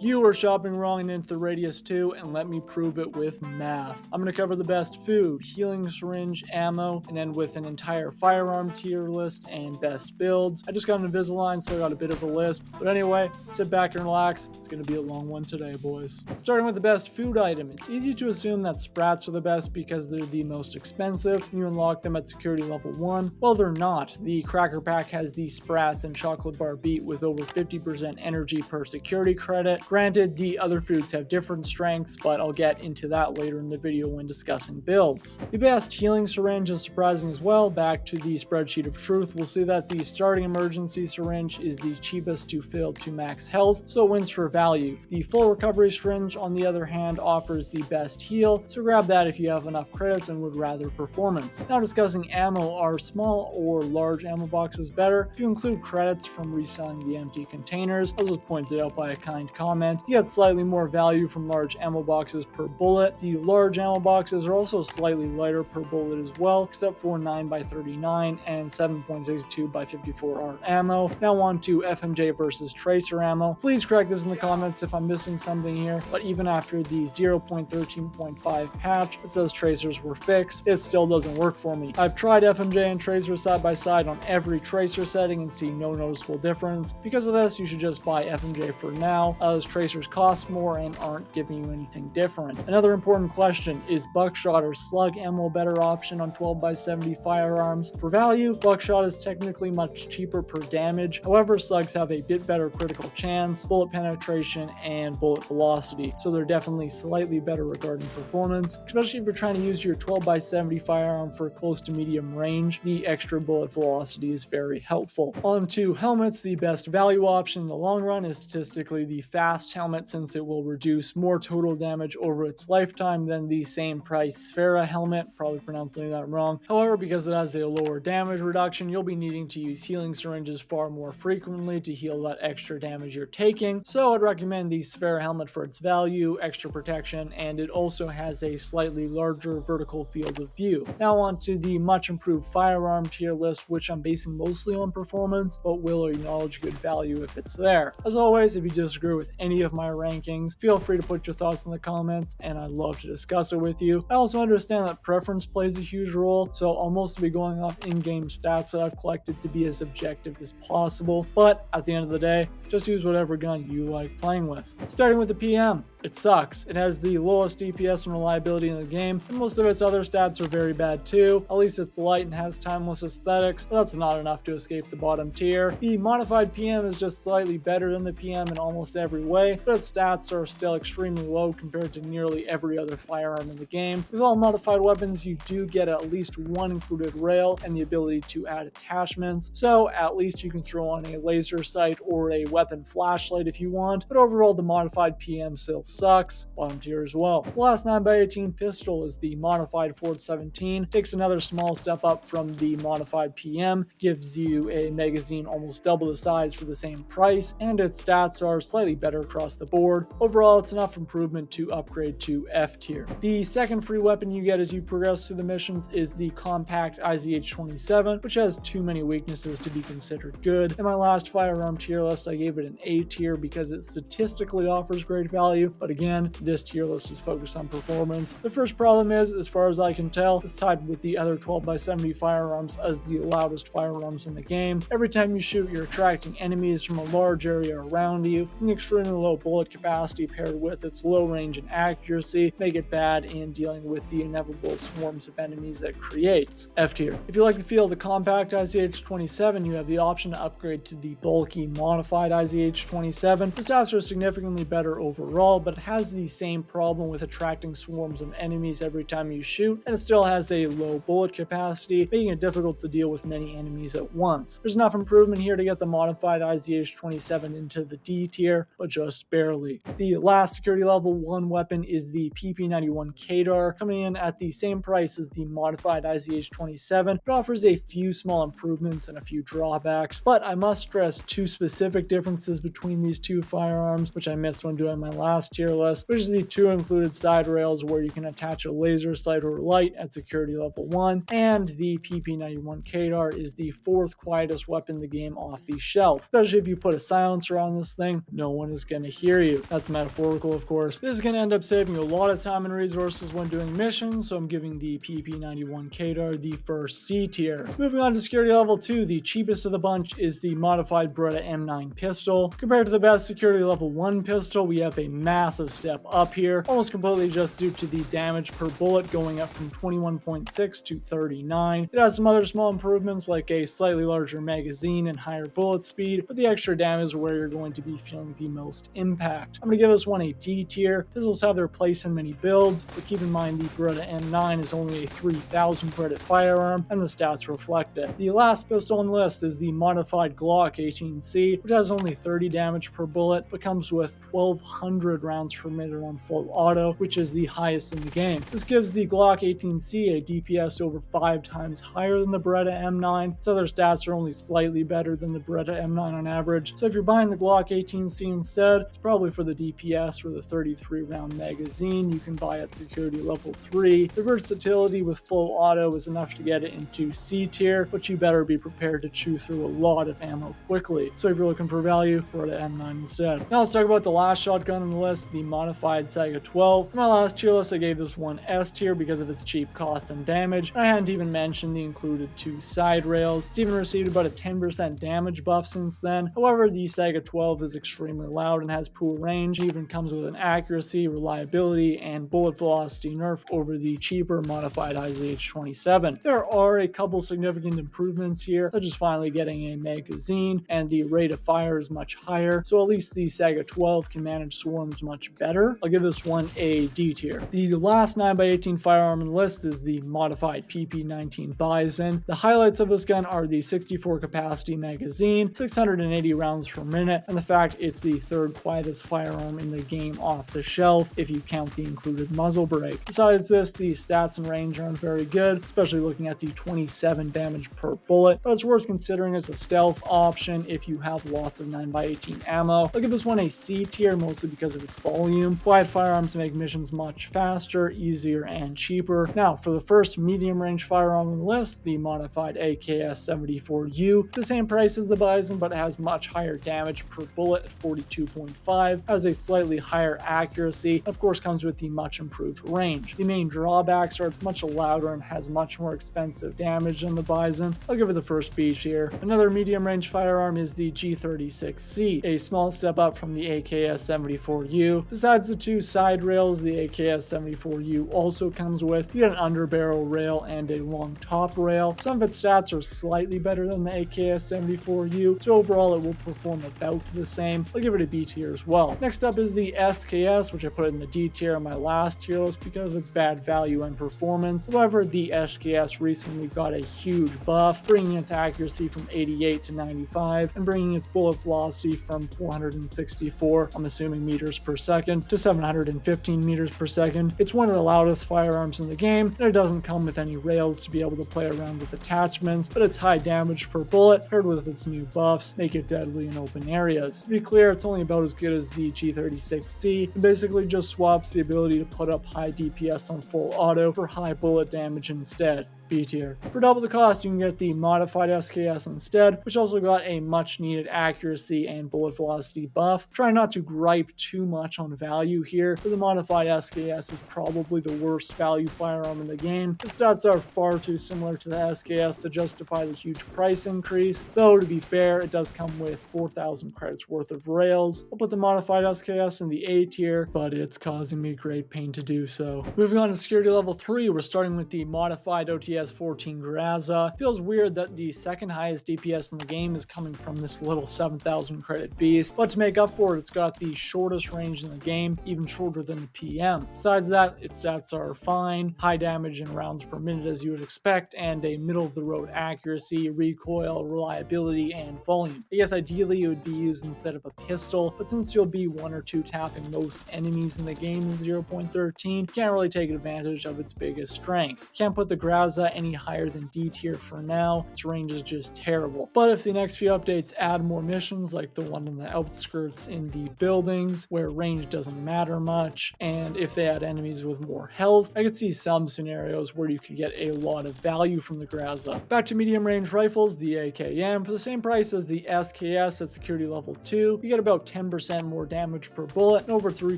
You are shopping wrong and into the radius too, and let me prove it with math. I'm going to cover the best food, healing syringe, ammo, and end with an entire firearm tier list and best builds. I just got an Invisalign, so I got a bit of a lisp. But anyway, sit back and relax. It's going to be a long one today, boys. Starting with the best food item, it's easy to assume that Sprats are the best because they're the most expensive. You unlock them at security level 1. Well, they're not. The Cracker Pack has the Sprats and Chocolate Bar Beat with over 50% energy per security credit. Granted, the other foods have different strengths, but I'll get into that later in the video when discussing builds. The best healing syringe is surprising as well. Back to the spreadsheet of truth, we'll see that the starting emergency syringe is the cheapest to fill to max health, so it wins for value. The full recovery syringe, on the other hand, offers the best heal, so grab that if you have enough credits and would rather performance. Now discussing ammo, are small or large ammo boxes better? If you include credits from reselling the empty containers, as was pointed out by a kind comment, you get slightly more value from large ammo boxes per bullet. The large ammo boxes are also slightly lighter per bullet as well, except for 9x39 and 7.62x54R ammo. Now on to FMJ versus Tracer ammo. Please correct this in the comments if I'm missing something here, but even after the 0.13.5 patch that says Tracers were fixed, it still doesn't work for me. I've tried FMJ and Tracer side by side on every Tracer setting and see no noticeable difference. Because of this, you should just buy FMJ for now, as Tracers cost more and aren't giving you anything different. Another important question, is Buckshot or Slug ammo a better option on 12x70 firearms? For value, Buckshot is technically much cheaper per damage, however Slugs have a bit better critical chance, bullet penetration, and bullet velocity, so they're definitely slightly better regarding performance, especially if you're trying to use your 12x70 firearm for close to medium range. The extra bullet velocity is very helpful. On to helmets, the best value option in the long run is statistically the fast helmet, since it will reduce more total damage over its lifetime than the same price Sfera helmet, probably pronouncing that wrong. However, because it has a lower damage reduction, you'll be needing to use healing syringes far more frequently to heal that extra damage you're taking, so I'd recommend the Sfera helmet for its value, extra protection, and it also has a slightly larger vertical field of view. Now on to the much improved firearm tier list, which I'm basing mostly on performance, but will acknowledge good value if it's there. As always, if you disagree with any of my rankings, feel free to put your thoughts in the comments, and I'd love to discuss it with you. I also understand that preference plays a huge role, so I'll mostly be going off in-game stats that I've collected to be as objective as possible, but at the end of the day, just use whatever gun you like playing with. Starting with the PM, it sucks. It has the lowest DPS and reliability in the game, and most of its other stats are very bad too. At least it's light and has timeless aesthetics, but that's not enough to escape the bottom tier. The modified PM is just slightly better than the PM in almost every way, but its stats are still extremely low compared to nearly every other firearm in the game. With all modified weapons, you do get at least one included rail and the ability to add attachments, so at least you can throw on a laser sight or a weapon flashlight if you want, but overall the modified PM still sucks, bottom tier as well. The last 9x18 pistol is the modified Ford 17, takes another small step up from the modified PM, gives you a magazine almost double the size for the same price, and its stats are slightly better across the board. Overall, it's enough improvement to upgrade to F tier. The second free weapon you get as you progress through the missions is the compact IZH-27, which has too many weaknesses to be considered good. In my last firearm tier list, I gave it an A tier because it statistically offers great value, but again, this tier list is focused on performance. The first problem is, as far as I can tell, it's tied with the other 12x70 firearms as the loudest firearms in the game. Every time you shoot, you're attracting enemies from a large area around you. An extremely low bullet capacity paired with its low range and accuracy make it bad in dealing with the inevitable swarms of enemies that creates. F tier. If you like the feel of the compact IZH-27, you have the option to upgrade to the bulky modified IZH-27. The stats are significantly better overall, but it has the same problem with attracting swarms of enemies every time you shoot, and it still has a low bullet capacity, making it difficult to deal with many enemies at once. There's enough improvement here to get the modified IZH-27 into the D tier, but just barely. The last security level 1 weapon is the PP91 Kedr, coming in at the same price as the modified IZH-27. It offers a few small improvements and a few drawbacks, but I must stress two specific differences between these two firearms, which I missed when doing my last tier list, which is the two included side rails where you can attach a laser sight or light at security level 1, and the PP91 Kedr is the fourth quietest weapon in the game off the shelf. Especially if you put a silencer on this thing, no one is gonna hear you. That's metaphorical, of course. This is gonna end up saving you a lot of time and resources when doing missions, so I'm giving the PP91 Kedr the first C tier. Moving on to security level 2, the cheapest of the bunch is the modified Beretta M9 pistol. Compared to the best security level 1 pistol, we have a massive step up here, almost completely just due to the damage per bullet going up from 21.6 to 39. It has some other small improvements like a slightly larger magazine and higher bullet speed, but the extra damage is where you're going to be feeling the most impact. I'm going to give this one a D tier. Pistols have their place in many builds, but keep in mind the Beretta M9 is only a 3,000 credit firearm, and the stats reflect it. The last pistol on the list is the modified Glock 18C, which has only 30 damage per bullet, but comes with 1,200 rounds per minute on full auto, which is the highest in the game. This gives the Glock 18C a DPS over 5 times higher than the Beretta M9. Its other stats are only slightly better than the Beretta M9 on average, so if you're buying the Glock 18C instead, it's probably for the DPS or the 33 round magazine you can buy at security level 3. The versatility with full auto is enough to get it into C tier, but you better be prepared to chew through a lot of ammo quickly. So if you're looking for value, Beretta M9 instead. Now let's talk about the last shotgun on the list, the modified Saga 12. For my last tier list, I gave this one S tier because of its cheap cost and damage. I hadn't even mentioned the included 2 side rails. It's even received about a 10% damage buff since then. However, the Saga 12 is extremely loud and has poor range. It even comes with an accuracy, reliability, and bullet velocity nerf over the cheaper modified IZH-27. There are a couple significant improvements here, such as finally getting a magazine, and the rate of fire is much higher, so at least the Saga 12 can manage swarms much better. I'll give this one a D tier. The last 9x18 firearm on the list is the modified PP19 Bizon. The highlights of this gun are the 64 capacity magazine, 680 rounds per minute, and the fact it's the third quietest firearm in the game off the shelf if you count the included muzzle brake. Besides this, the stats and range aren't very good, especially looking at the 27 damage per bullet, but it's worth considering as a stealth option if you have lots of 9x18 ammo. I'll give this one a C tier mostly because of its volume. Quiet firearms make missions much faster, easier, and cheaper. Now, for the first medium range firearm on the list, the modified AKS-74U. It's the same price as the Bizon, but it has much higher damage per bullet at 42.5, has a slightly higher accuracy, of course comes with the much improved range. The main drawbacks are it's much louder and has much more expensive damage than the Bizon. I'll give it the first B tier. Another medium range firearm is the G36C, a small step up from the AKS-74U. Besides the 2 side rails the AKS-74U also comes with, you get an underbarrel rail and a long top rail. Some of its stats are slightly better than the AKS-74U, so overall it will perform about the same. I'll give it a B tier as well. Next up is the SKS, which I put in the D tier on my last tier list because of its bad value and performance. However, the SKS recently got a huge buff, bringing its accuracy from 88 to 95 and bringing its bullet velocity from 464, I'm assuming meters per second, to 715 meters per second. It's one of the loudest firearms in the game, and it doesn't come with any rails to be able to play around with attachments, but its high damage per bullet paired with its new buffs make it deadly in open areas. To be clear, it's only about as good as the G36C, and basically just swaps the ability to put up high DPS on full auto for high bullet damage instead. B tier. For double the cost, you can get the modified SKS instead, which also got a much needed accuracy and bullet velocity buff. Try not to gripe too much on value here, but the modified SKS is probably the worst value firearm in the game. The stats are far too similar to the SKS to justify the huge price increase, though to be fair, it does come with 4,000 credits worth of rails. I'll put the modified SKS in the A tier, but it's causing me great pain to do so. Moving on to security level 3, we're starting with the modified OTS 14 Groza. Feels weird that the second highest DPS in the game is coming from this little 7,000 credit beast, but to make up for it, it's got the shortest range in the game, even shorter than the PM. Besides that, its stats are fine, high damage in rounds per minute as you would expect, and a middle of the road accuracy, recoil, reliability, and volume. I guess ideally it would be used instead of a pistol, but since you'll be 1 or 2 tapping most enemies in the game in 0.13, you can't really take advantage of its biggest strength. You can't put the Groza it any higher than D tier for now. Its range is just terrible. But if the next few updates add more missions like the one in the outskirts in the buildings where range doesn't matter much, and if they add enemies with more health, I could see some scenarios where you could get a lot of value from the Groza. Back to medium range rifles, the AKM, for the same price as the SKS at security level 2, you get about 10% more damage per bullet and over 3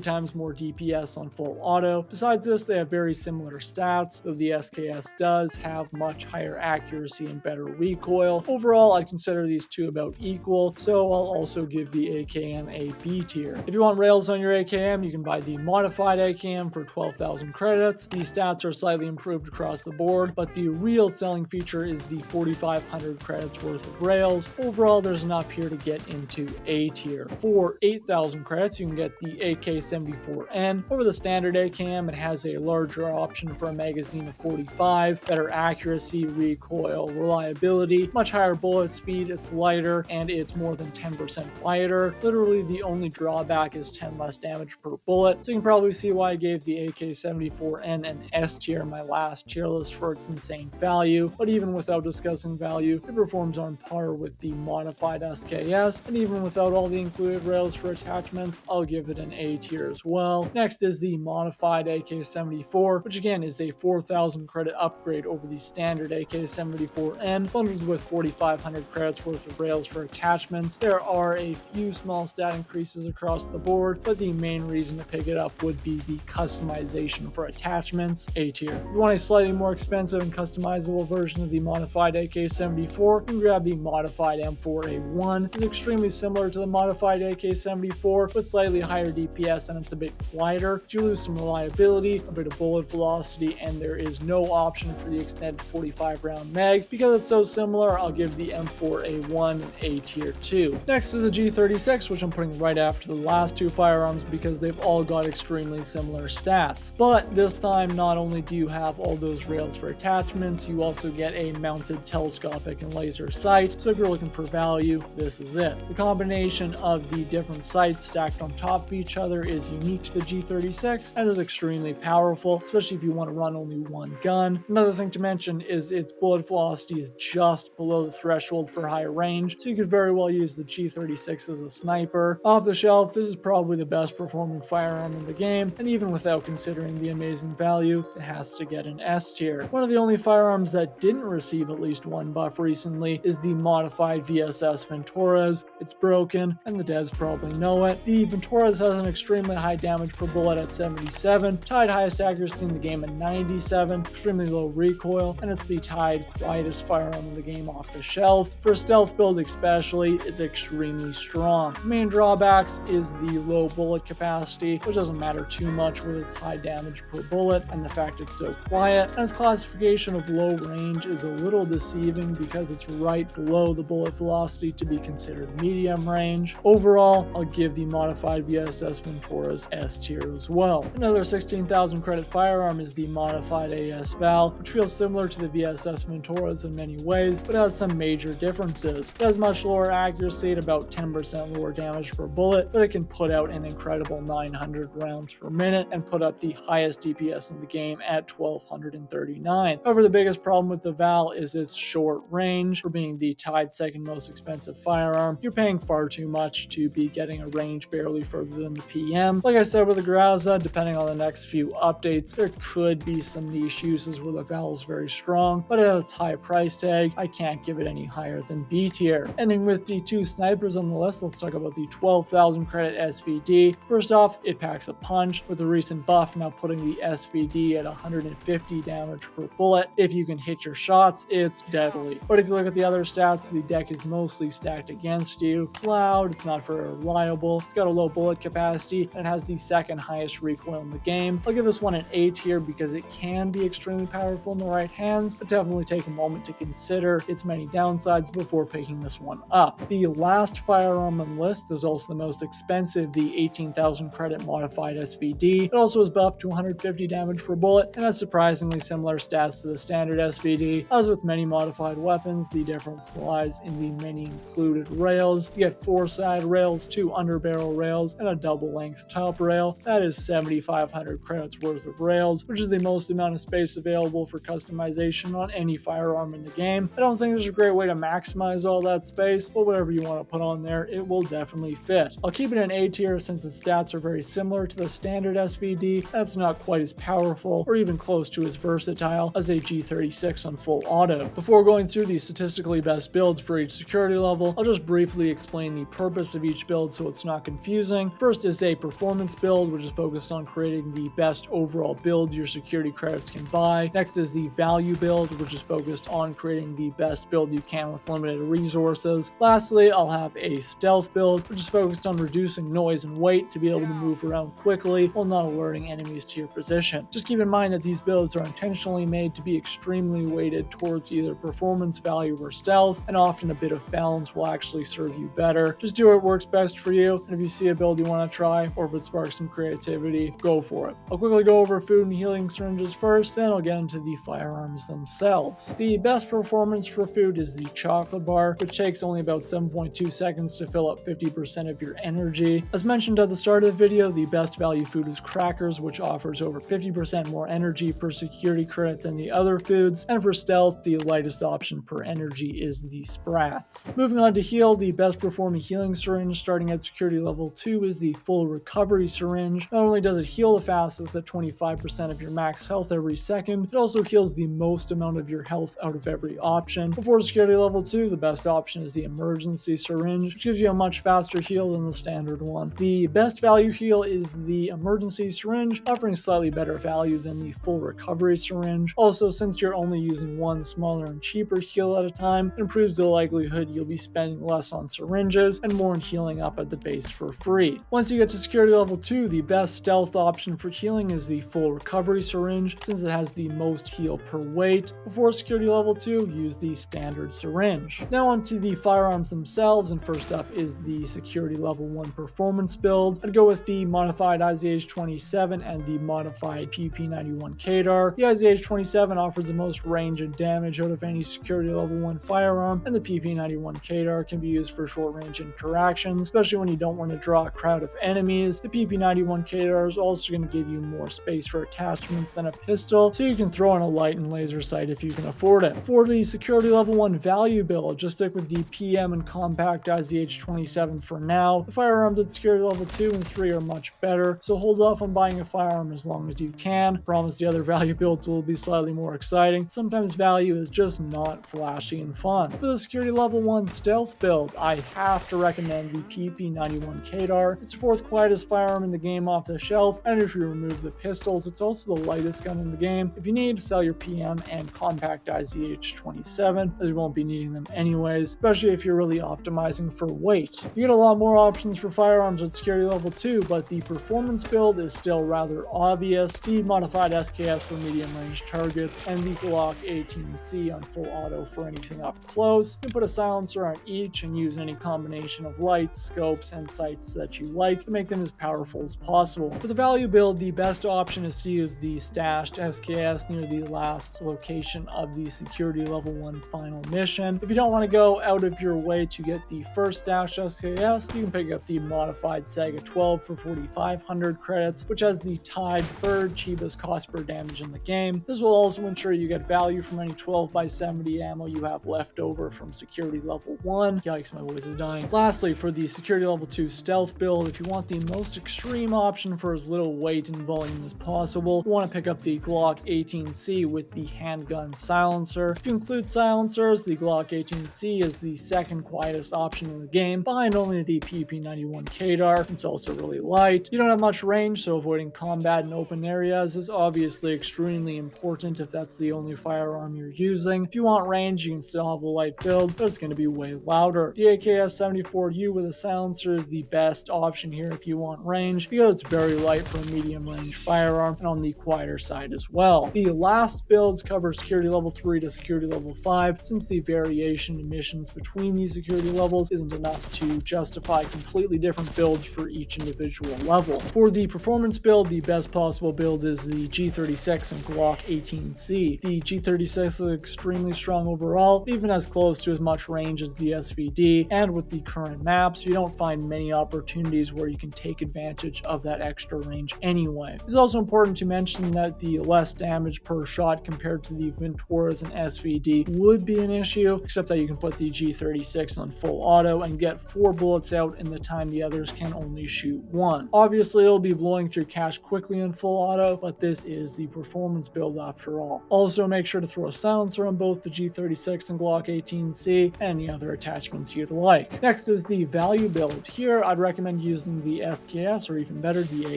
times more DPS on full auto. Besides this, they have very similar stats, though the SKS does have much higher accuracy and better recoil. Overall, I'd consider these two about equal, so I'll also give the AKM a B tier. If you want rails on your AKM, you can buy the modified AKM for 12,000 credits. The stats are slightly improved across the board, but the real selling feature is the 4,500 credits worth of rails. Overall, there's enough here to get into A tier. For 8,000 credits, you can get the AK-74N. Over the standard AKM, it has a larger option for a magazine of 45, better accuracy, recoil, reliability, much higher bullet speed, it's lighter, and it's more than 10% lighter. Literally, the only drawback is 10 less damage per bullet, so you can probably see why I gave the AK-74N an S tier in my last tier list for its insane value. But even without discussing value, it performs on par with the modified SKS, and even without all the included rails for attachments, I'll give it an A tier as well. Next is the modified AK-74, which again is a 4,000 credit upgrade over the standard AK-74N, bundled with 4,500 credits worth of rails for attachments. There are a few small stat increases across the board, but the main reason to pick it up would be the customization for attachments, A tier. If you want a slightly more expensive and customizable version of the modified AK-74, you can grab the modified M4A1. It's extremely similar to the modified AK-74, with slightly higher DPS and it's a bit quieter. But you lose some reliability, a bit of bullet velocity, and there is no option for the extended 45 round mag. Because it's so similar, I'll give the M4A1 an A tier too. Next is the G36, which I'm putting right after the last two firearms because they've all got extremely similar stats. But this time, not only do you have all those rails for attachments, you also get a mounted telescopic and laser sight, so if you're looking for value, this is it. The combination of the different sights stacked on top of each other is unique to the G36 and is extremely powerful, especially if you want to run only one gun. Another thing to mention is its bullet velocity is just below the threshold for high range, so you could very well use the G36 as a sniper. Off the shelf, this is probably the best performing firearm in the game, and even without considering the amazing value, it has to get an S tier. One of the only firearms that didn't receive at least one buff recently is the modified VSS Vintorez. It's broken, and the devs probably know it. The Vintorez has an extremely high damage per bullet at 77, tied highest accuracy in the game at 97, extremely low recoil, and it's the tied quietest firearm in the game off the shelf. For a stealth build especially, it's extremely strong. The main drawbacks is the low bullet capacity, which doesn't matter too much with its high damage per bullet and the fact it's so quiet, and its classification of low range is a little deceiving because it's right below the bullet velocity to be considered medium range. Overall, I'll give the modified VSS Vintorez S tier as well. Another 16,000 credit firearm is the modified AS Val, which feels similar to the VSS Vintorez in many ways, but has some major differences. It has much lower accuracy at about 10% lower damage per bullet, but it can put out an incredible 900 rounds per minute and put up the highest DPS in the game at 1,239. However, the biggest problem with the Val is its short range. For being the tied second most expensive firearm, you're paying far too much to be getting a range barely further than the PM. Like I said with the Groza, depending on the next few updates, there could be some niche uses where the Val is very strong, but at its high price tag, I can't give it any higher than B tier. Ending with the two snipers on the list, let's talk about the 12,000 credit SVD. First off, it packs a punch, with the recent buff now putting the SVD at 150 damage per bullet. If you can hit your shots, it's deadly. But if you look at the other stats, the deck is mostly stacked against you. It's loud, it's not very reliable, it's got a low bullet capacity, and it has the second highest recoil in the game. I'll give this one an A tier because it can be extremely powerful in the right hands, but definitely take a moment to consider its many downsides before picking this one up. The last firearm on the list is also the most expensive, the 18,000 credit modified SVD. It also is buffed to 150 damage per bullet and has surprisingly similar stats to the standard SVD. As with many modified weapons, the difference lies in the many included rails. You get 4 side rails, 2 underbarrel rails, and a double length top rail. That is 7,500 credits worth of rails, which is the most amount of space available for customization customization on any firearm in the game. I don't think there's a great way to maximize all that space, but whatever you want to put on there, it will definitely fit. I'll keep it in A tier since its stats are very similar to the standard SVD. That's not quite as powerful or even close to as versatile as a G36 on full auto. Before going through the statistically best builds for each security level, I'll just briefly explain the purpose of each build so it's not confusing. First is a performance build, which is focused on creating the best overall build your security credits can buy. Next is the value build, which is focused on creating the best build you can with limited resources. Lastly, I'll have a stealth build, which is focused on reducing noise and weight to be able to move around quickly while not alerting enemies to your position. Just keep in mind that these builds are intentionally made to be extremely weighted towards either performance, value, or stealth, and often a bit of balance will actually serve you better. Just do what works best for you, and if you see a build you want to try, or if it sparks some creativity, go for it. I'll quickly go over food and healing syringes first, then I'll get into the firearms themselves. The best performance for food is the chocolate bar, which takes only about 7.2 seconds to fill up 50% of your energy. As mentioned at the start of the video, the best value food is crackers, which offers over 50% more energy per security credit than the other foods, and for stealth, the lightest option per energy is the sprats. Moving on to heal, the best performing healing syringe starting at security level 2 is the full recovery syringe. Not only does it heal the fastest at 25% of your max health every second, it also heals the most amount of your health out of every option. Before security level 2, the best option is the emergency syringe, which gives you a much faster heal than the standard one. The best value heal is the emergency syringe, offering slightly better value than the full recovery syringe. Also, since you're only using one smaller and cheaper heal at a time, it improves the likelihood you'll be spending less on syringes and more on healing up at the base for free. Once you get to security level 2, the best stealth option for healing is the full recovery syringe, since it has the most heal per weight. Before security level 2, use the standard syringe. Now onto the firearms themselves, and first up is the security level 1 performance build. I'd go with the modified IZH-27 and the modified PP91 Kedr. The IZH-27 offers the most range and damage out of any security level 1 firearm, and the PP91 Kedr can be used for short range interactions, especially when you don't want to draw a crowd of enemies. The PP91 Kedr is also going to give you more space for attachments than a pistol, so you can throw in a light and laser sight if you can afford it. For the security level 1 value build, just stick with the PM and compact IZH-27 for now. The firearms at security level 2 and 3 are much better, so hold off on buying a firearm as long as you can. Promise the other value builds will be slightly more exciting. Sometimes value is just not flashy and fun. For the security level 1 stealth build, I have to recommend the PP91 Kedr. It's the 4th quietest firearm in the game off the shelf, and if you remove the pistols, it's also the lightest gun in the game. If you need, sell your PM and compact IZH-27, as you won't be needing them anyways, especially if you're really optimizing for weight. You get a lot more options for firearms at security level 2, but the performance build is still rather obvious. The modified SKS for medium range targets, and the Glock 18C on full auto for anything up close. You can put a silencer on each and use any combination of lights, scopes, and sights that you like to make them as powerful as possible. For the value build, the best option is to use the stashed SKS near the last location of the security level 1 final mission. If you don't want to go out of your way to get the first stashed SKS, you can pick up the modified Saga 12 for 4,500 credits, which has the tied 3rd cheapest cost per damage in the game. This will also ensure you get value from any 12x70 ammo you have left over from security level 1. Yikes, my voice is dying. Lastly, for the security level 2 stealth build, if you want the most extreme option for as little weight and volume as possible, you want to pick up the Glock 18C with the handgun silencer. If you include silencers, the Glock 18C is the 2nd quietest option in the game, behind only the PP91 Kedr. It's also really light. You don't have much range, so avoiding combat in open areas is obviously extremely important if that's the only firearm you're using. If you want range, you can still have a light build, but it's going to be way louder. The AKS-74U with a silencer is the best option here if you want range, because it's very light for a medium range firearm and on the quieter side as well. The last builds cover security level 3 to security level 5, since the variation in missions between these security levels isn't enough to justify completely different builds for each individual level. For the performance build, the best possible build is the G36 and Glock 18C. The G36 is extremely strong overall, even as close to as much range as the SVD, and with the current maps, you don't find many opportunities where you can take advantage of that extra range anyway. It's also important to mention that the less damage per shot lot compared to the Vintorez and SVD would be an issue, except that you can put the G36 on full auto and get 4 bullets out in the time the others can only shoot 1. Obviously, it'll be blowing through cash quickly in full auto, but this is the performance build after all. Also, make sure to throw a silencer on both the G36 and Glock 18C and any other attachments you'd like. Next is the value build. Here, I'd recommend using the SKS or even better, the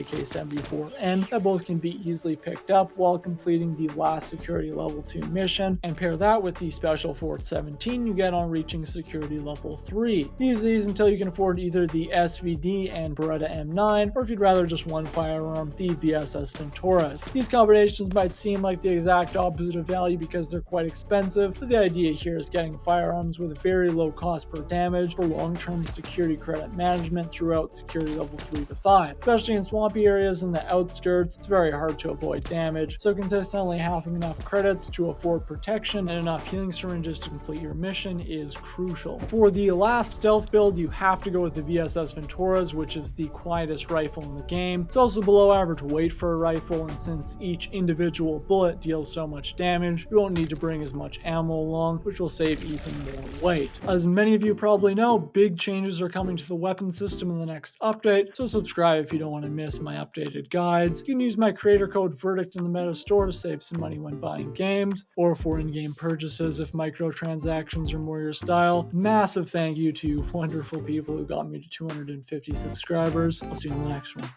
AK-74N, that both can be easily picked up while completing the last security level 2 mission, and pair that with the special Fort 17 you get on reaching security level 3. Use these until you can afford either the SVD and Beretta M9, or if you'd rather just one firearm, the VSS Vintorez. These combinations might seem like the exact opposite of value because they're quite expensive, but the idea here is getting firearms with very low cost per damage for long-term security credit management throughout security level 3 to 5. Especially in swampy areas in the outskirts, it's very hard to avoid damage, so consistently having enough credits to afford protection and enough healing syringes to complete your mission is crucial. For the last stealth build, you have to go with the VSS Vintorez, which is the quietest rifle in the game. It's also below average weight for a rifle, and since each individual bullet deals so much damage, you won't need to bring as much ammo along, which will save even more weight. As many of you probably know, big changes are coming to the weapon system in the next update, so subscribe if you don't want to miss my updated guides. You can use my creator code VERDICT in the Meta Store to save some money when buying games, or for in-game purchases if microtransactions are more your style. Massive thank you to you wonderful people who got me to 250 subscribers. I'll see you in the next one.